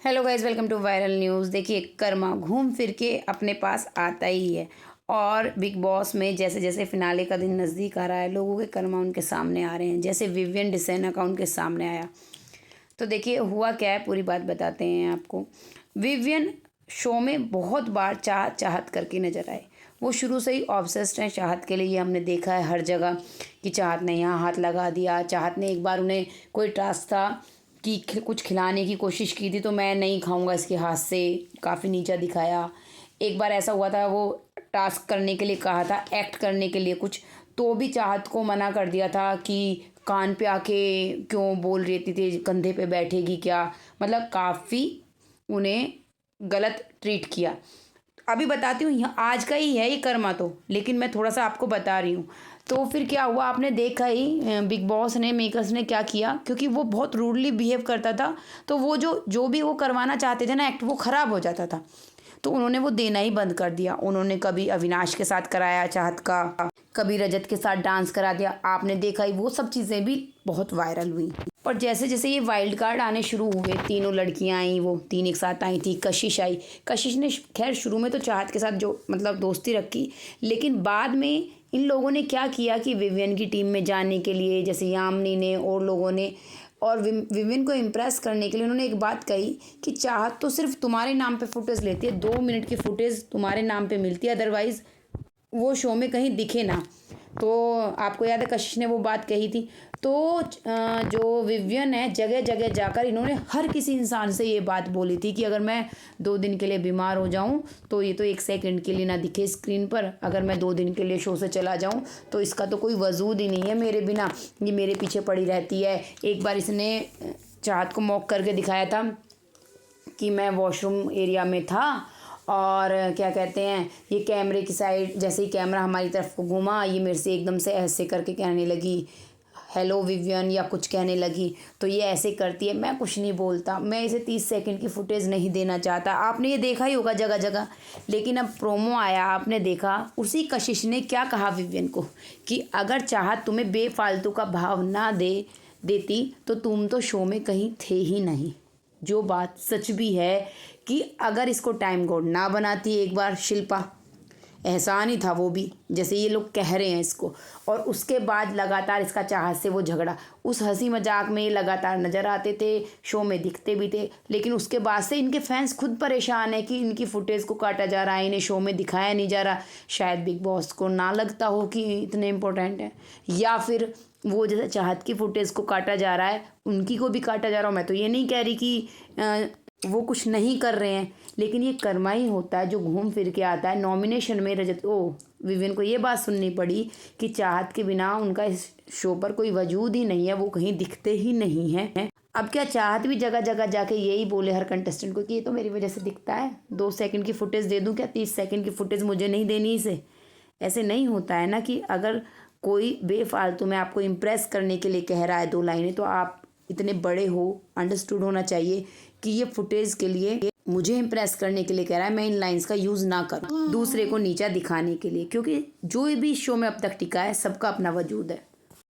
Hello guys, welcome to viral news. देखिए, कर्मा घूम फिर के अपने पास आता ही है और बिग बॉस में जैसे जैसे फिनाले का दिन नज़दीक आ रहा है, लोगों के कर्मा उनके सामने आ रहे हैं। जैसे विवियन डिसेना का उनके सामने आया, तो देखिए हुआ क्या है, पूरी बात बताते हैं आपको। विवियन शो में बहुत बार चाहत करके नजर आए। वो शुरू से ही ऑब्सेस्ड हैं चाहत के लिए, ये हमने देखा है हर जगह कि चाहत ने यहाँ हाथ लगा दिया। चाहत ने एक बार उन्हें कोई टास्क था कि कुछ खिलाने की कोशिश की थी, तो मैं नहीं खाऊंगा इसके हाथ से, काफ़ी नीचा दिखाया। एक बार ऐसा हुआ था, वो टास्क करने के लिए कहा था, एक्ट करने के लिए कुछ, तो भी चाहत को मना कर दिया था कि कान पे आके क्यों बोल रही थी, कंधे पे बैठेगी क्या। मतलब काफ़ी उन्हें गलत ट्रीट किया। अभी बताती हूँ, यहाँ आज का ही है ये कर्मा तो, लेकिन मैं थोड़ा सा आपको बता रही हूँ। तो फिर क्या हुआ, आपने देखा ही बिग बॉस ने, मेकर्स ने क्या किया, क्योंकि वो बहुत रूडली बिहेव करता था, तो वो जो जो भी वो करवाना चाहते थे ना एक्ट, वो ख़राब हो जाता था। तो उन्होंने वो देना ही बंद कर दिया। उन्होंने कभी अविनाश के साथ कराया चाहत का, कभी रजत के साथ डांस करा दिया। आपने देखा ही, वो सब चीज़ें भी बहुत वायरल हुई। और जैसे जैसे ये वाइल्ड कार्ड आने शुरू हुए, तीनों लड़कियां आई, वो तीन एक साथ आई थी। कशिश आई। कशिश ने खैर शुरू में तो चाहत के साथ जो मतलब दोस्ती रखी, लेकिन बाद में इन लोगों ने क्या किया कि विवियन की टीम में जाने के लिए, जैसे यामिनी ने और लोगों ने, और विवियन को इम्प्रेस करने के लिए उन्होंने एक बात कही कि चाहत तो सिर्फ तुम्हारे नाम पे फुटेज लेती है, 2 मिनट की फुटेज तुम्हारे नाम पे मिलती है, अदरवाइज़ वो शो में कहीं दिखे ना। तो आपको याद है कशिश ने वो बात कही थी। तो जो विवियन है, जगह जगह जाकर इन्होंने हर किसी इंसान से ये बात बोली थी कि अगर मैं 2 दिन के लिए बीमार हो जाऊं, तो ये तो 1 सेकंड के लिए ना दिखे स्क्रीन पर। अगर मैं 2 दिन के लिए शो से चला जाऊं, तो इसका तो कोई वजूद ही नहीं है मेरे बिना, ये मेरे पीछे पड़ी रहती है। एक बार इसने चाहत को मॉक करके दिखाया था कि मैं वॉशरूम एरिया में था, और क्या कहते हैं, ये कैमरे की साइड, जैसे ही कैमरा हमारी तरफ को घूमा, ये मेरे से एकदम से ऐसे करके कहने लगी हेलो विवियन या कुछ कहने लगी। तो ये ऐसे करती है, मैं कुछ नहीं बोलता, मैं इसे 30 सेकंड की फुटेज नहीं देना चाहता। आपने ये देखा ही होगा जगह जगह। लेकिन अब प्रोमो आया, आपने देखा, उसी कशिश ने क्या कहा विवियन को कि अगर चाहत तुम्हें बेफालतू का भाव ना देती तो तुम तो शो में कहीं थे ही नहीं। जो बात सच भी है कि अगर इसको टाइम गॉड ना बनाती एक बार शिल्पा, एहसान ही था वो भी, जैसे ये लोग कह रहे हैं इसको, और उसके बाद लगातार इसका चाहत से वो झगड़ा, उस हंसी मजाक में ये लगातार नज़र आते थे, शो में दिखते भी थे। लेकिन उसके बाद से इनके फैंस खुद परेशान है कि इनकी फुटेज को काटा जा रहा है, इन्हें शो में दिखाया नहीं जा रहा। शायद बिग बॉस को ना लगता हो कि इतने इम्पोर्टेंट है, या फिर वो जैसे चाहत की फुटेज को काटा जा रहा है, उनकी को भी काटा जा रहा हो। मैं तो ये नहीं कह रही कि वो कुछ नहीं कर रहे हैं, लेकिन ये कर्मा ही होता है जो घूम फिर के आता है। नॉमिनेशन में विवियन को ये बात सुननी पड़ी कि चाहत के बिना उनका इस शो पर कोई वजूद ही नहीं है, वो कहीं दिखते ही नहीं हैं। अब क्या चाहत भी जगह जगह जाके यही बोले हर कंटेस्टेंट को कि ये तो मेरी वजह से दिखता है, 2 सेकंड की फुटेज दे दूँ क्या, 30 सेकंड की फुटेज मुझे नहीं देनी इसे। ऐसे नहीं होता है ना कि अगर कोई बेफालतू में आपको इम्प्रेस करने के लिए कह रहा है 2 लाइनें, तो आप इतने बड़े हो, अंडरस्टूड होना चाहिए कि ये फुटेज के लिए, मुझे इम्प्रेस करने के लिए कह रहा है, मैं इन लाइंस का यूज़ ना करूं दूसरे को नीचा दिखाने के लिए, क्योंकि जो भी शो में अब तक टिका है सबका अपना वजूद है।